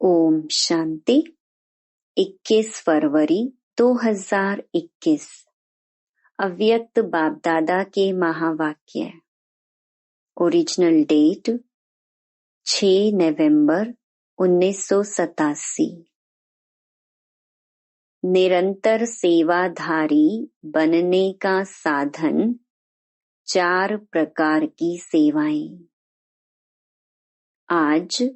ओम शांति। 21 फरवरी 2021 अव्यक्त बाप दादा के महावाक्य। ओरिजिनल डेट 6 नवंबर 1987। निरंतर सेवाधारी बनने का साधन 4 प्रकार की सेवाएं। आज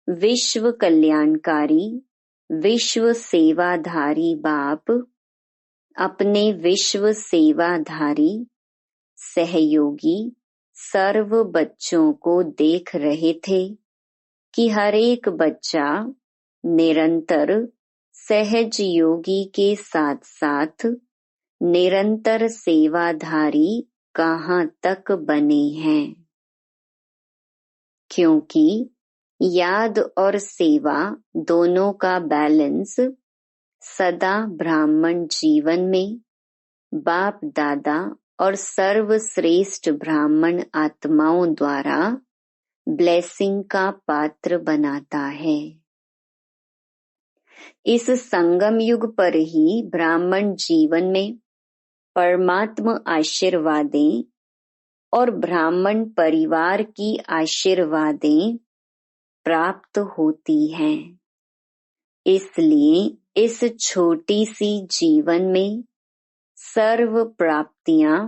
विश्व कल्याणकारी विश्व सेवाधारी बाप अपने विश्व सेवाधारी सहयोगी सर्व बच्चों को देख रहे थे कि हर एक बच्चा निरंतर सहज योगी के साथ साथ निरंतर सेवाधारी कहाँ तक बने हैं, क्योंकि याद और सेवा दोनों का बैलेंस सदा ब्राह्मण जीवन में बाप दादा और सर्वश्रेष्ठ ब्राह्मण आत्माओं द्वारा ब्लेसिंग का पात्र बनाता है। इस संगम युग पर ही ब्राह्मण जीवन में परमात्म आशीर्वादें और ब्राह्मण परिवार की आशीर्वादें प्राप्त होती हैं। इसलिए इस छोटी सी जीवन में सर्व प्राप्तियां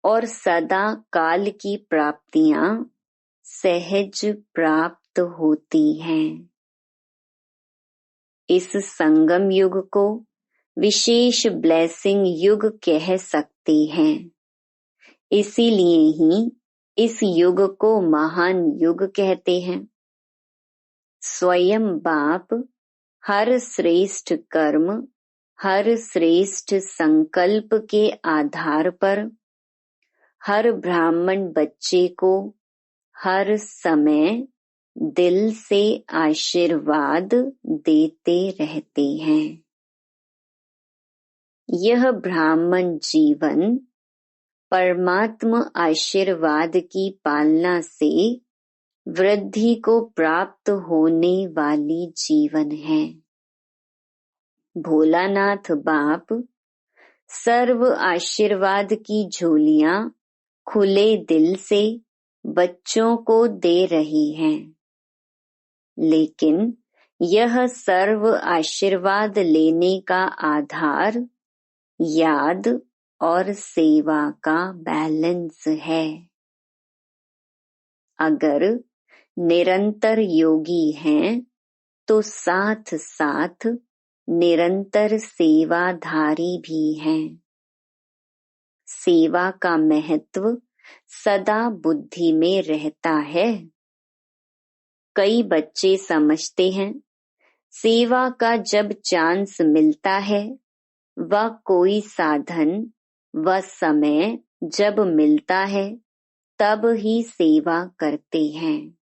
और सदा काल की प्राप्तियां सहज प्राप्त होती हैं। इस संगम युग को विशेष ब्लेसिंग युग कह सकते हैं। इसीलिए ही इस युग को महान युग कहते हैं। स्वयं बाप हर श्रेष्ठ कर्म, हर श्रेष्ठ संकल्प के आधार पर हर ब्राह्मण बच्चे को हर समय दिल से आशीर्वाद देते रहते हैं। यह ब्राह्मण जीवन परमात्म आशीर्वाद की पालना से वृद्धि को प्राप्त होने वाली जीवन है। भोलानाथ बाप सर्व आशीर्वाद की झोलियां खुले दिल से बच्चों को दे रही हैं, लेकिन यह सर्व आशीर्वाद लेने का आधार याद और सेवा का बैलेंस है। अगर निरंतर योगी हैं तो साथ साथ निरंतर सेवाधारी भी हैं। सेवा का महत्व सदा बुद्धि में रहता है। कई बच्चे समझते हैं सेवा का जब चांस मिलता है व कोई साधन व समय जब मिलता है तब ही सेवा करते हैं,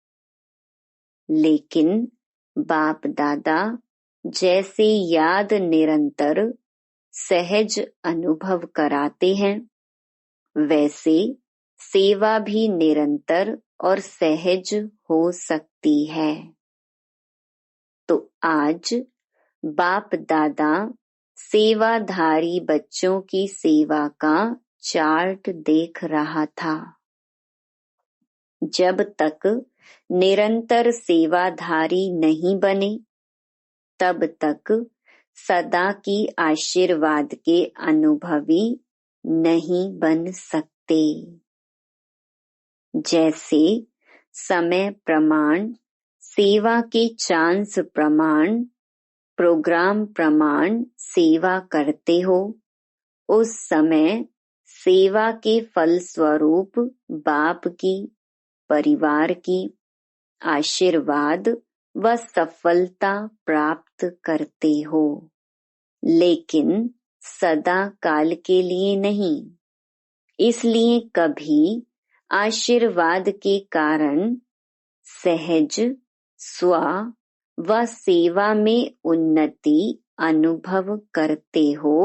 लेकिन बाप दादा जैसे याद निरंतर सहज अनुभव कराते हैं, वैसे सेवा भी निरंतर और सहज हो सकती है। तो आज बाप दादा सेवाधारी बच्चों की सेवा का चार्ट देख रहा था। जब तक निरंतर सेवाधारी नहीं बने तब तक सदा की आशीर्वाद के अनुभवी नहीं बन सकते। जैसे समय प्रमाण, सेवा के चांस प्रमाण, प्रोग्राम प्रमाण सेवा करते हो, उस समय सेवा के फलस्वरूप बाप की, परिवार की आशीर्वाद व सफलता प्राप्त करते हो, लेकिन सदा काल के लिए नहीं। इसलिए कभी आशीर्वाद के कारण सहज स्व व सेवा में उन्नति अनुभव करते हो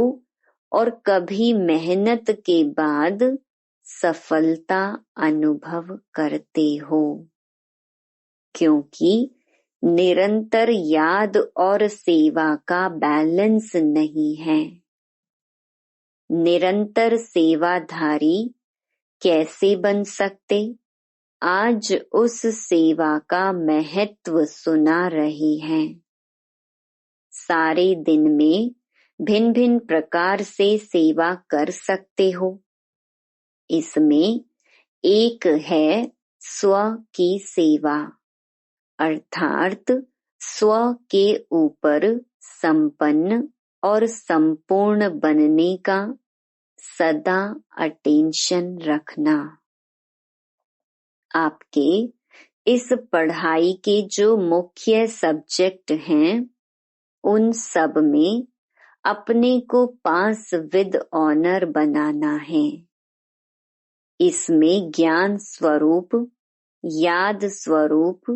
और कभी मेहनत के बाद सफलता अनुभव करते हो, क्योंकि निरंतर याद और सेवा का बैलेंस नहीं है। निरंतर सेवाधारी कैसे बन सकते? आज उस सेवा का महत्व सुना रहे हैं। सारे दिन में भिन्न भिन्न प्रकार से सेवा कर सकते हो। इसमें एक है स्व की सेवा, अर्थात स्व के ऊपर संपन्न और संपूर्ण बनने का सदा अटेंशन रखना। आपके इस पढ़ाई के जो मुख्य सब्जेक्ट हैं, उन सब में अपने को पास विद ऑनर बनाना है। इसमें ज्ञान स्वरूप, याद स्वरूप,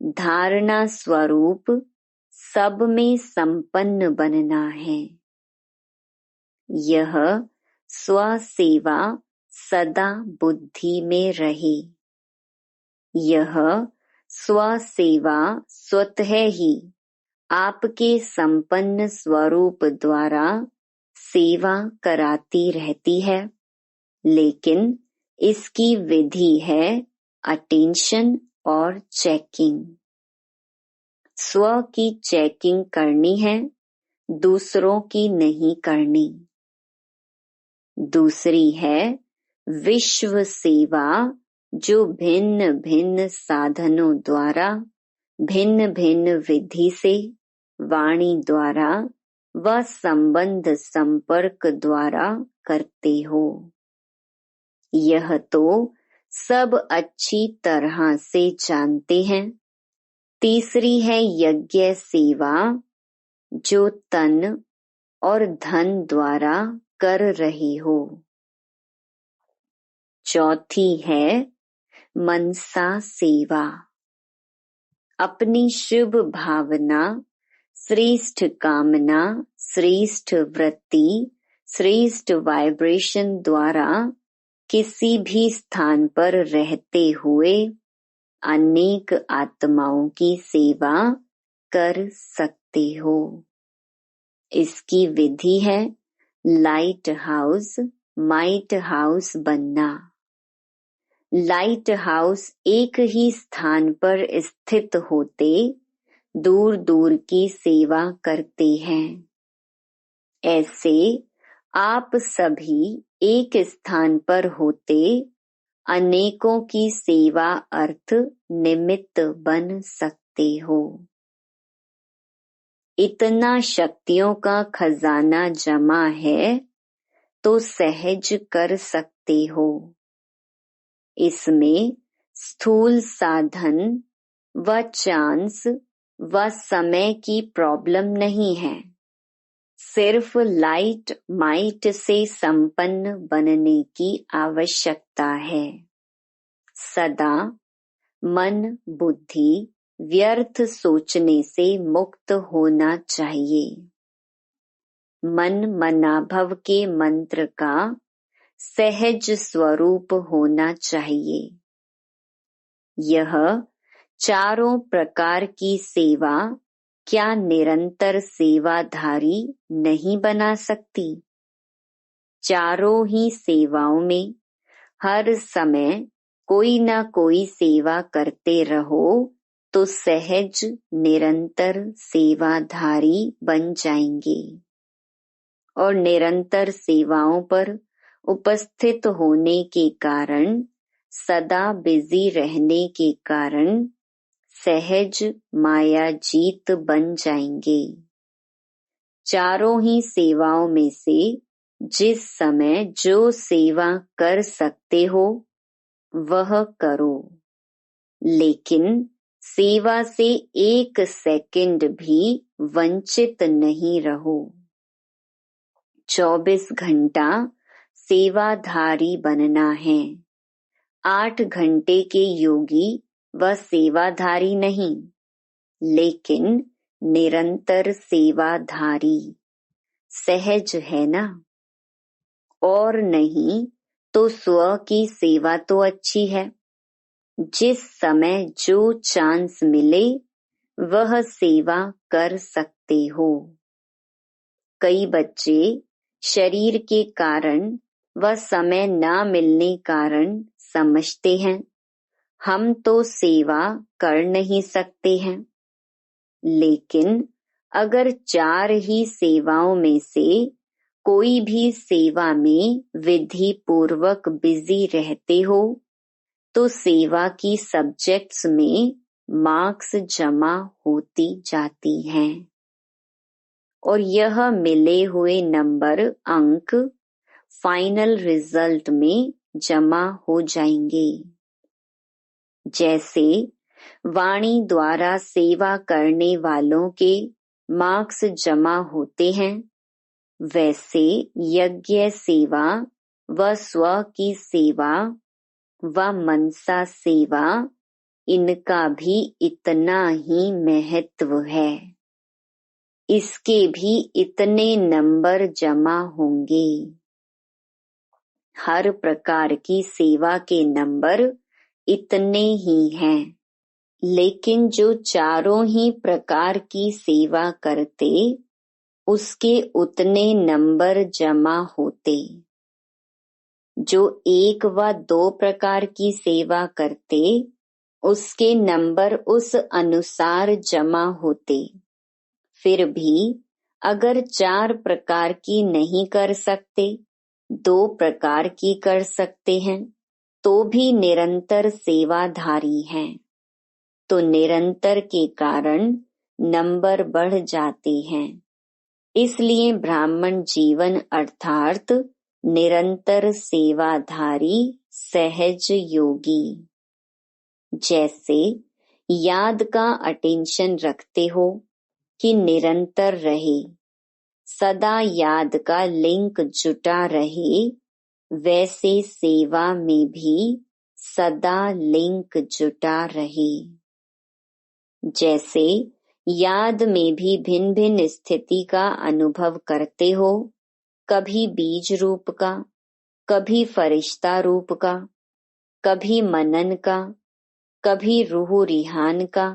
धारणा स्वरूप सब में संपन्न बनना है। यह स्वसेवा सदा बुद्धि में रहे। यह स्वसेवा स्वतः ही आपके संपन्न स्वरूप द्वारा सेवा कराती रहती है, लेकिन इसकी विधि है अटेंशन और चेकिंग। स्व की चेकिंग करनी है, दूसरों की नहीं करनी। दूसरी है विश्व सेवा, जो भिन्न भिन्न साधनों द्वारा, भिन्न भिन्न विधि से, वाणी द्वारा व संबंध संपर्क द्वारा करते हो। यह तो सब अच्छी तरह से जानते हैं। तीसरी है यज्ञ सेवा, जो तन और धन द्वारा कर रहे हो। चौथी है मनसा सेवा, अपनी शुभ भावना, श्रेष्ठ कामना, श्रेष्ठ वृत्ति, श्रेष्ठ वाइब्रेशन द्वारा किसी भी स्थान पर रहते हुए अनेक आत्माओं की सेवा कर सकते हो। इसकी विधि है लाइट हाउस, माइट हाउस बनना। लाइट हाउस एक ही स्थान पर स्थित होते दूर दूर की सेवा करते हैं। ऐसे आप सभी एक स्थान पर होते अनेकों की सेवा अर्थ निमित्त बन सकते हो। इतना शक्तियों का खजाना जमा है तो सहज कर सकते हो। इसमें स्थूल साधन व चांस व समय की प्रॉब्लम नहीं है। सिर्फ लाइट माइट से संपन्न बनने की आवश्यकता है। सदा मन बुद्धि व्यर्थ सोचने से मुक्त होना चाहिए। मन मनाभव के मंत्र का सहज स्वरूप होना चाहिए। यह चारों प्रकार की सेवा क्या निरंतर सेवाधारी नहीं बना सकती? चारों ही सेवाओं में हर समय कोई न कोई सेवा करते रहो तो सहज निरंतर सेवाधारी बन जाएंगे। और निरंतर सेवाओं पर उपस्थित होने के कारण, सदा बिजी रहने के कारण सहज माया जीत बन जाएंगे। चारों ही सेवाओं में से जिस समय जो सेवा कर सकते हो वह करो, लेकिन सेवा से एक सेकंड भी वंचित नहीं रहो। 24 घंटा सेवाधारी बनना है। 8 घंटे के योगी वह सेवाधारी नहीं, लेकिन निरंतर सेवाधारी। सहज है ना? और नहीं तो स्व की सेवा तो अच्छी है। जिस समय जो चांस मिले वह सेवा कर सकते हो। कई बच्चे शरीर के कारण व समय न मिलने कारण समझते हैं हम तो सेवा कर नहीं सकते हैं। लेकिन अगर 4 ही सेवाओं में से कोई भी सेवा में विधि पूर्वक बिजी रहते हो तो सेवा की सब्जेक्ट्स में मार्क्स जमा होती जाती हैं और यह मिले हुए नंबर अंक फाइनल रिजल्ट में जमा हो जाएंगे। जैसे वाणी द्वारा सेवा करने वालों के मार्क्स जमा होते हैं, वैसे यज्ञ सेवा व स्व की सेवा व मनसा सेवा इनका भी इतना ही महत्व है। इसके भी इतने नंबर जमा होंगे। हर प्रकार की सेवा के नंबर इतने ही हैं, लेकिन जो चारों ही प्रकार की सेवा करते उसके उतने नंबर जमा होते। जो 1 व 2 प्रकार की सेवा करते उसके नंबर उस अनुसार जमा होते। फिर भी अगर 4 प्रकार की नहीं कर सकते, 2 प्रकार की कर सकते हैं तो भी निरंतर सेवाधारी हैं, तो निरंतर के कारण नंबर बढ़ जाते हैं। इसलिए ब्राह्मण जीवन अर्थात निरंतर सेवाधारी सहज योगी। जैसे याद का अटेंशन रखते हो कि निरंतर रहे, सदा याद का लिंक जुटा रहे, वैसे सेवा में भी सदा लिंक जुटा रहे। जैसे याद में भी भिन्न भिन्न स्थिति का अनुभव करते हो, कभी बीज रूप का, कभी फरिश्ता रूप का, कभी मनन का, कभी रूह रिहान का,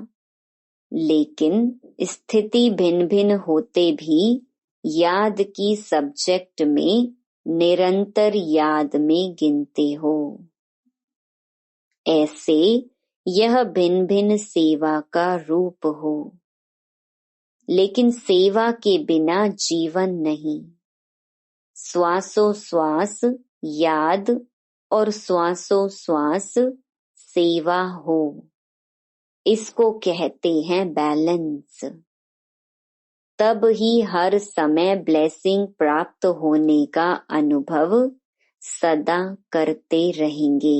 लेकिन स्थिति भिन्न भिन्न होते भी याद की सब्जेक्ट में निरंतर याद में गिनते हो। ऐसे यह भिन्न भिन्न सेवा का रूप हो, लेकिन सेवा के बिना जीवन नहीं। श्वासोश्वास याद और श्वासोश्वास सेवा हो, इसको कहते हैं बैलेंस। तब ही हर समय ब्लेसिंग प्राप्त होने का अनुभव सदा करते रहेंगे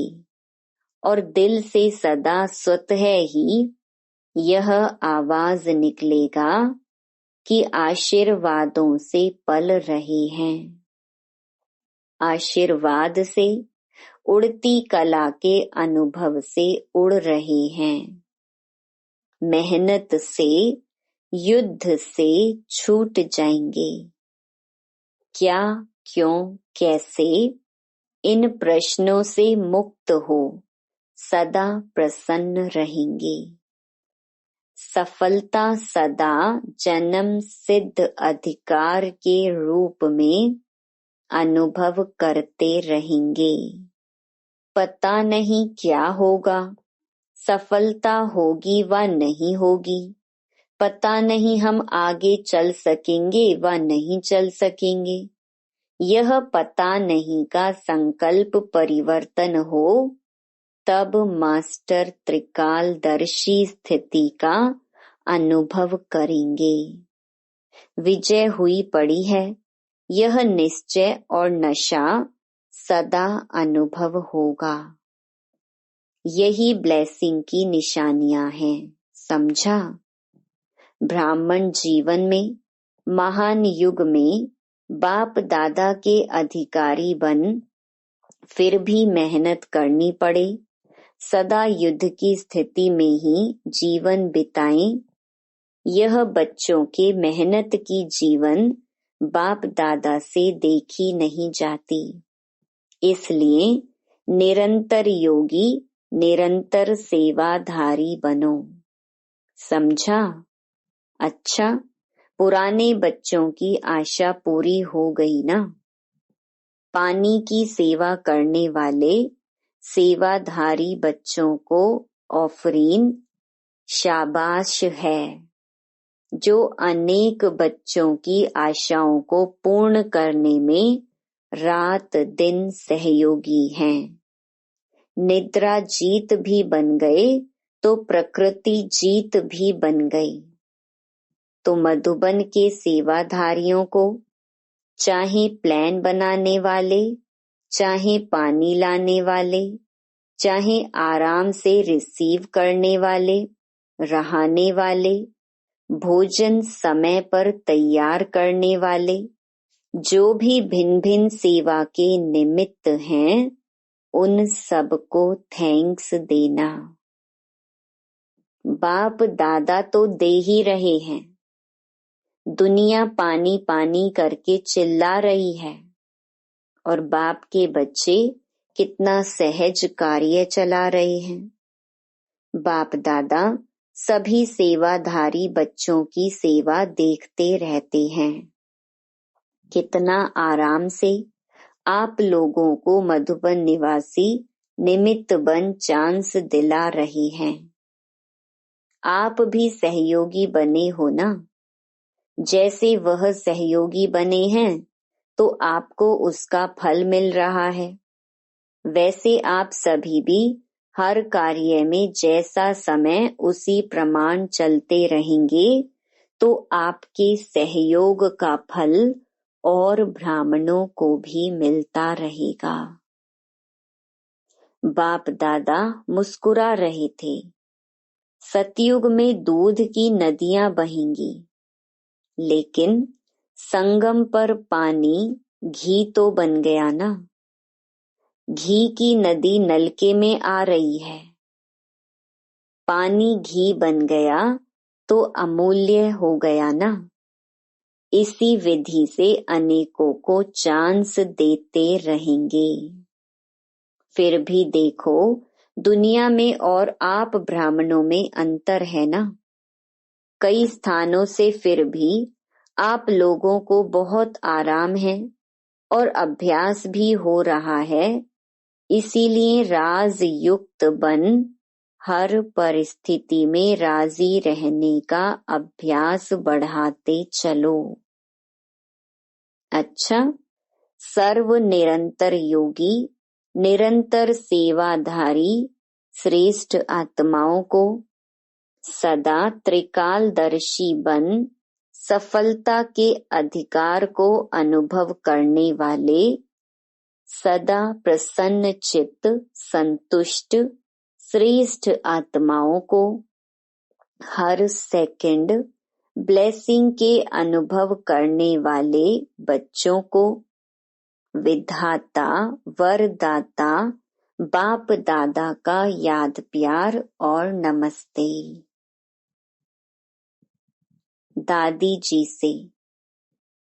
और दिल से सदा स्वतः ही यह आवाज निकलेगा कि आशीर्वादों से पल रहे हैं। आशीर्वाद से, उड़ती कला के अनुभव से उड़ रहे हैं। मेहनत से, युद्ध से छूट जाएंगे। क्या, क्यों, कैसे, इन प्रश्नों से मुक्त हो सदा प्रसन्न रहेंगे। सफलता सदा जन्म सिद्ध अधिकार के रूप में अनुभव करते रहेंगे। पता नहीं क्या होगा, सफलता होगी व नहीं होगी, पता नहीं हम आगे चल सकेंगे व नहीं चल सकेंगे। यह पता नहीं का संकल्प परिवर्तन हो तब मास्टर त्रिकालदर्शी स्थिति का अनुभव करेंगे। विजय हुई पड़ी है, यह निश्चय और नशा सदा अनुभव होगा। यही ब्लेसिंग की निशानियां हैं, समझा? ब्राह्मण जीवन में महान युग में बाप दादा के अधिकारी बन फिर भी मेहनत करनी पड़े, सदा युद्ध की स्थिति में ही जीवन बिताएं, यह बच्चों के मेहनत की जीवन बाप दादा से देखी नहीं जाती। इसलिए निरंतर योगी, निरंतर सेवाधारी बनो। समझा? अच्छा, पुराने बच्चों की आशा पूरी हो गई ना? पानी की सेवा करने वाले सेवाधारी बच्चों को ऑफरीन शाबाश है, जो अनेक बच्चों की आशाओं को पूर्ण करने में रात दिन सहयोगी हैं। निद्रा जीत भी बन गए तो प्रकृति जीत भी बन गई। तो मधुबन के सेवाधारियों को, चाहे प्लान बनाने वाले, चाहे पानी लाने वाले, चाहे आराम से रिसीव करने वाले, रहाने वाले, भोजन समय पर तैयार करने वाले, जो भी भिन्न भिन्न सेवा के निमित्त हैं, उन सबको थैंक्स देना। बाप दादा तो दे ही रहे हैं। दुनिया पानी पानी करके चिल्ला रही है और बाप के बच्चे कितना सहज कार्य चला रहे हैं। बाप दादा सभी सेवाधारी बच्चों की सेवा देखते रहते हैं। कितना आराम से आप लोगों को मधुबन निवासी निमित्त बन चांस दिला रहे हैं। आप भी सहयोगी बने हो ना? जैसे वह सहयोगी बने हैं तो आपको उसका फल मिल रहा है। वैसे आप सभी भी हर कार्य में जैसा समय उसी प्रमाण चलते रहेंगे तो आपके सहयोग का फल और ब्राह्मणों को भी मिलता रहेगा। बाप दादा मुस्कुरा रहे थे। सतयुग में दूध की नदियां बहेंगी, लेकिन संगम पर पानी घी तो बन गया ना। घी की नदी नलके में आ रही है, पानी घी बन गया तो अमूल्य हो गया ना। इसी विधि से अनेकों को चांस देते रहेंगे। फिर भी देखो, दुनिया में और आप ब्राह्मणों में अंतर है ना। कई स्थानों से फिर भी आप लोगों को बहुत आराम है और अभ्यास भी हो रहा है। इसीलिए राज युक्त बन हर परिस्थिति में राजी रहने का अभ्यास बढ़ाते चलो। अच्छा, सर्व निरंतर योगी, निरंतर सेवाधारी श्रेष्ठ आत्माओं को सदा त्रिकालदर्शी बन सफलता के अधिकार को अनुभव करने वाले, सदा प्रसन्न चित्त संतुष्ट श्रेष्ठ आत्माओं को हर सेकंड ब्लेसिंग के अनुभव करने वाले बच्चों को विधाता वरदाता बाप दादा का याद प्यार और नमस्ते। दादी जी से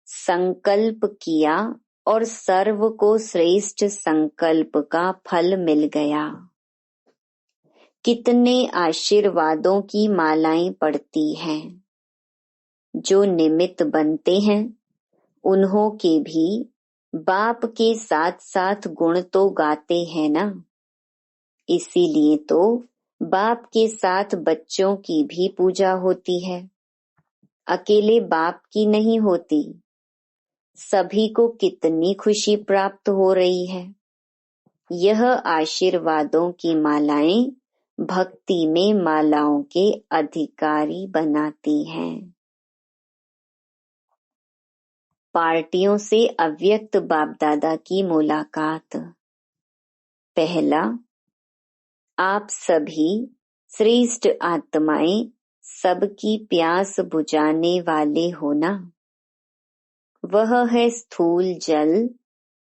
संकल्प किया और सर्व को श्रेष्ठ संकल्प का फल मिल गया। कितने आशीर्वादों की मालाएं पड़ती हैं। जो निमित्त बनते हैं उन्हों के भी बाप के साथ साथ गुण तो गाते हैं ना। इसीलिए तो बाप के साथ बच्चों की भी पूजा होती है, अकेले बाप की नहीं होती। सभी को कितनी खुशी प्राप्त हो रही है। यह आशीर्वादों की मालाएं भक्ति में मालाओं के अधिकारी बनाती हैं। पार्टियों से अव्यक्त बाप दादा की मुलाकात। पहला, आप सभी श्रेष्ठ आत्माएं सबकी प्यास बुझाने वाले हो ना। वह है स्थूल जल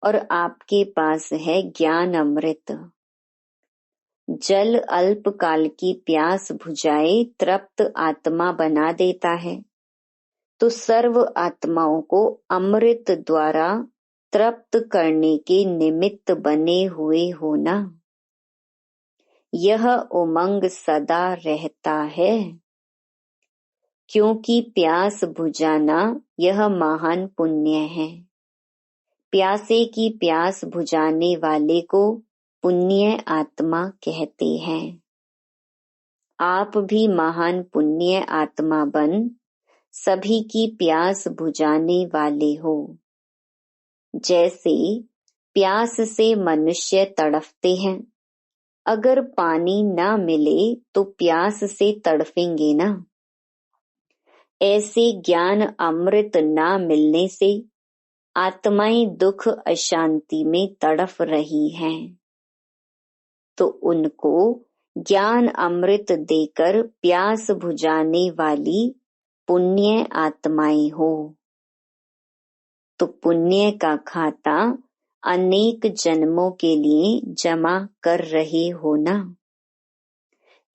और आपके पास है ज्ञान अमृत। जल अल्पकाल की प्यास बुझाए तृप्त आत्मा बना देता है, तो सर्व आत्माओं को अमृत द्वारा तृप्त करने के निमित्त बने हुए हो ना। यह उमंग सदा रहता है। क्योंकि प्यास बुझाना यह महान पुण्य है। प्यासे की प्यास बुझाने वाले को पुण्य आत्मा कहते हैं। आप भी महान पुण्य आत्मा बन सभी की प्यास बुझाने वाले हो। जैसे प्यास से मनुष्य तड़फते हैं, अगर पानी ना मिले तो प्यास से तड़फेंगे ना। ऐसे ज्ञान अमृत ना मिलने से आत्माएं दुख अशांति में तड़फ रही हैं, तो उनको ज्ञान अमृत देकर प्यास बुझाने वाली पुण्य आत्माएं हो। तो पुण्य का खाता अनेक जन्मों के लिए जमा कर रहे हो ना।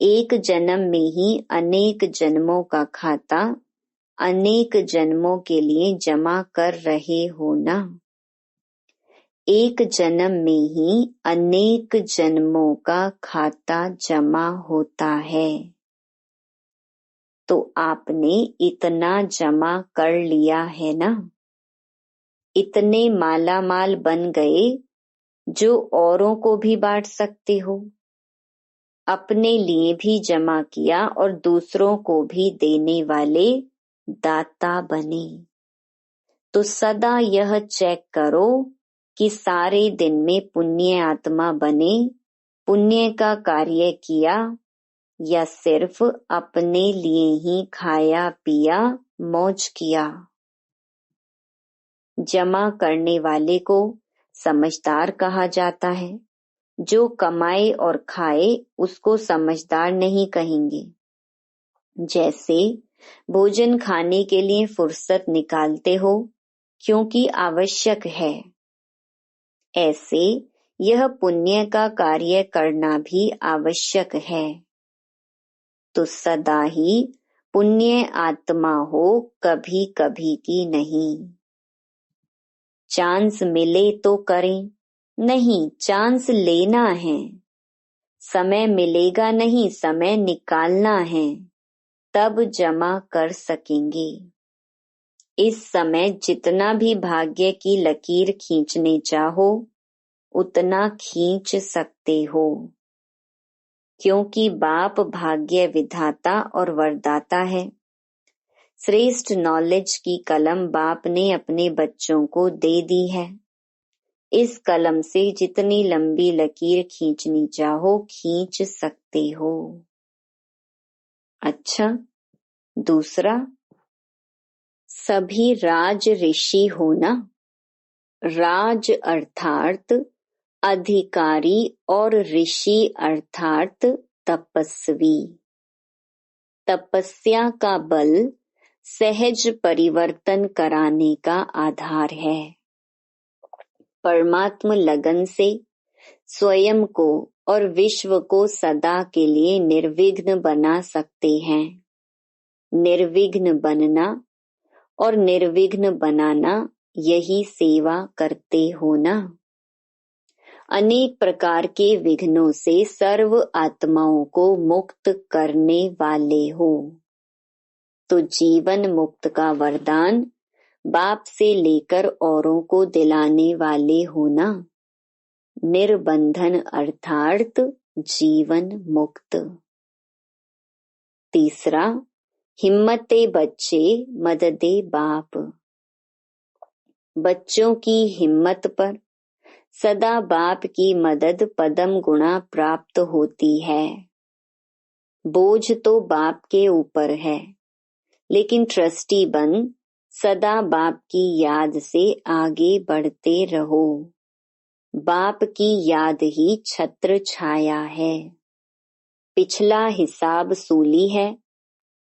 एक जन्म में ही अनेक जन्मों का खाता अनेक जन्मों के लिए जमा कर रहे हो ना। एक जन्म में ही अनेक जन्मों का खाता जमा होता है। तो आपने इतना जमा कर लिया है ना, इतने मालामाल बन गए जो औरों को भी बांट सकते हो। अपने लिए भी जमा किया और दूसरों को भी देने वाले दाता बने। तो सदा यह चेक करो कि सारे दिन में पुण्य आत्मा बने, पुण्य का कार्य किया या सिर्फ अपने लिए ही खाया पिया मौज किया। जमा करने वाले को समझदार कहा जाता है, जो कमाए और खाए उसको समझदार नहीं कहेंगे। जैसे भोजन खाने के लिए फुर्सत निकालते हो क्योंकि आवश्यक है, ऐसे यह पुण्य का कार्य करना भी आवश्यक है। तो सदा ही पुण्य आत्मा हो, कभी कभी की नहीं। चांस मिले तो करें, नहीं चांस लेना है। समय मिलेगा नहीं, समय निकालना है, तब जमा कर सकेंगे। इस समय जितना भी भाग्य की लकीर खींचने चाहो उतना खींच सकते हो, क्योंकि बाप भाग्य विधाता और वरदाता है। श्रेष्ठ नॉलेज की कलम बाप ने अपने बच्चों को दे दी है। इस कलम से जितनी लंबी लकीर खींचनी चाहो खींच सकते हो। अच्छा, दूसरा, सभी राज ऋषि हो ना। राज अर्थात अधिकारी और ऋषि अर्थात तपस्वी। तपस्या का बल सहज परिवर्तन कराने का आधार है। परमात्म लगन से स्वयं को और विश्व को सदा के लिए निर्विघ्न बना सकते हैं। निर्विघ्न बनना और निर्विघ्न बनाना, यही सेवा करते हो ना। अनेक प्रकार के विघ्नों से सर्व आत्माओं को मुक्त करने वाले हो। तो जीवन मुक्त का वरदान बाप से लेकर औरों को दिलाने वाले हो ना। निर्बंधन अर्थात जीवन मुक्त। तीसरा, हिम्मते बच्चे मददे बाप। बच्चों की हिम्मत पर सदा बाप की मदद पदम गुणा प्राप्त होती है। बोझ तो बाप के ऊपर है, लेकिन ट्रस्टी बन सदा बाप की याद से आगे बढ़ते रहो। बाप की याद ही छत्र छाया है। पिछला हिसाब सूली है,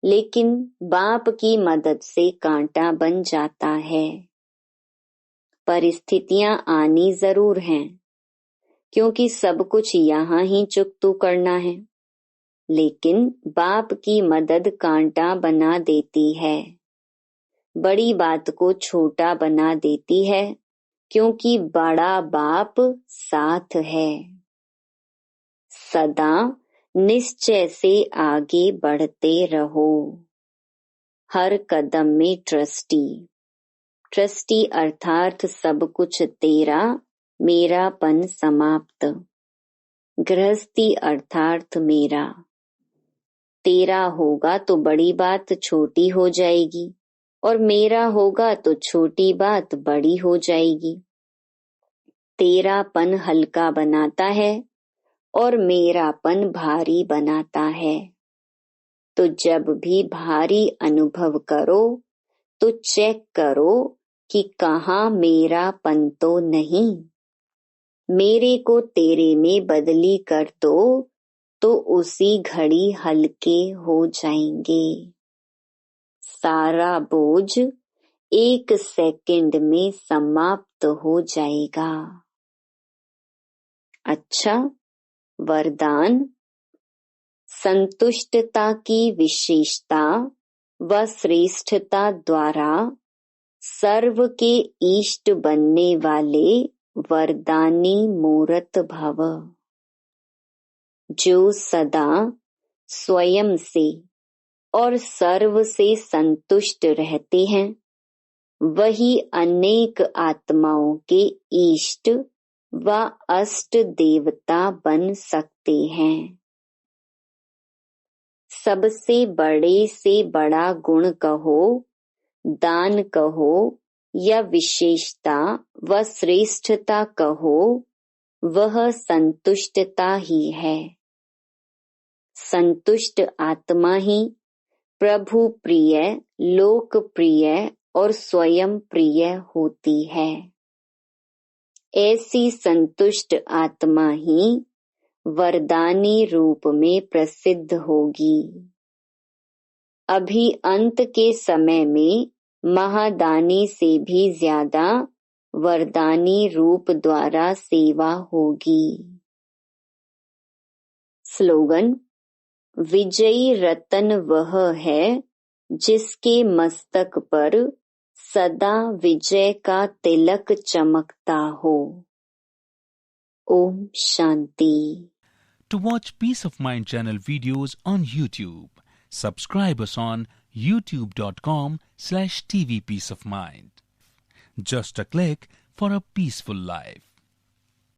लेकिन बाप की मदद से कांटा बन जाता है। परिस्थितियां आनी जरूर हैं, क्योंकि सब कुछ यहाँ ही चुकतू करना है, लेकिन बाप की मदद कांटा बना देती है, बड़ी बात को छोटा बना देती है, क्योंकि बड़ा बाप साथ है। सदा निश्चय से आगे बढ़ते रहो। हर कदम में ट्रस्टी। ट्रस्टी अर्थात सब कुछ तेरा, मेरापन समाप्त। गृहस्थी अर्थात मेरा। तेरा होगा तो बड़ी बात छोटी हो जाएगी और मेरा होगा तो छोटी बात बड़ी हो जाएगी। तेरापन हल्का बनाता है और मेरापन भारी बनाता है। तो जब भी भारी अनुभव करो तो चेक करो कि कहाँ मेरापन तो नहीं। मेरे को तेरे में बदली कर दो तो उसी घड़ी हल्के हो जाएंगे। सारा बोझ 1 सेकंड में समाप्त हो जाएगा। अच्छा, वरदान। संतुष्टता की विशेषता व श्रेष्ठता द्वारा सर्व के इष्ट बनने वाले वरदानी मूर्त भव। जो सदा स्वयं से और सर्व से संतुष्ट रहते हैं, वही अनेक आत्माओं के इष्ट व अष्ट देवता बन सकते हैं। सबसे बड़े से बड़ा गुण कहो, दान कहो या विशेषता व श्रेष्ठता कहो, वह संतुष्टता ही है। संतुष्ट आत्मा ही प्रभु प्रिय, लोक प्रिय और स्वयं प्रिय होती है। ऐसी संतुष्ट आत्मा ही वरदानी रूप में प्रसिद्ध होगी। अभी अंत के समय में महादानी से भी ज्यादा वरदानी रूप द्वारा सेवा होगी। स्लोगन। विजयी रतन वह है जिसके मस्तक पर सदा विजय का तिलक चमकता हो। Om Shanti. To watch Peace of Mind channel videos on YouTube, subscribe us on youtube.com/tvpeaceofmind. Just a click for a peaceful life.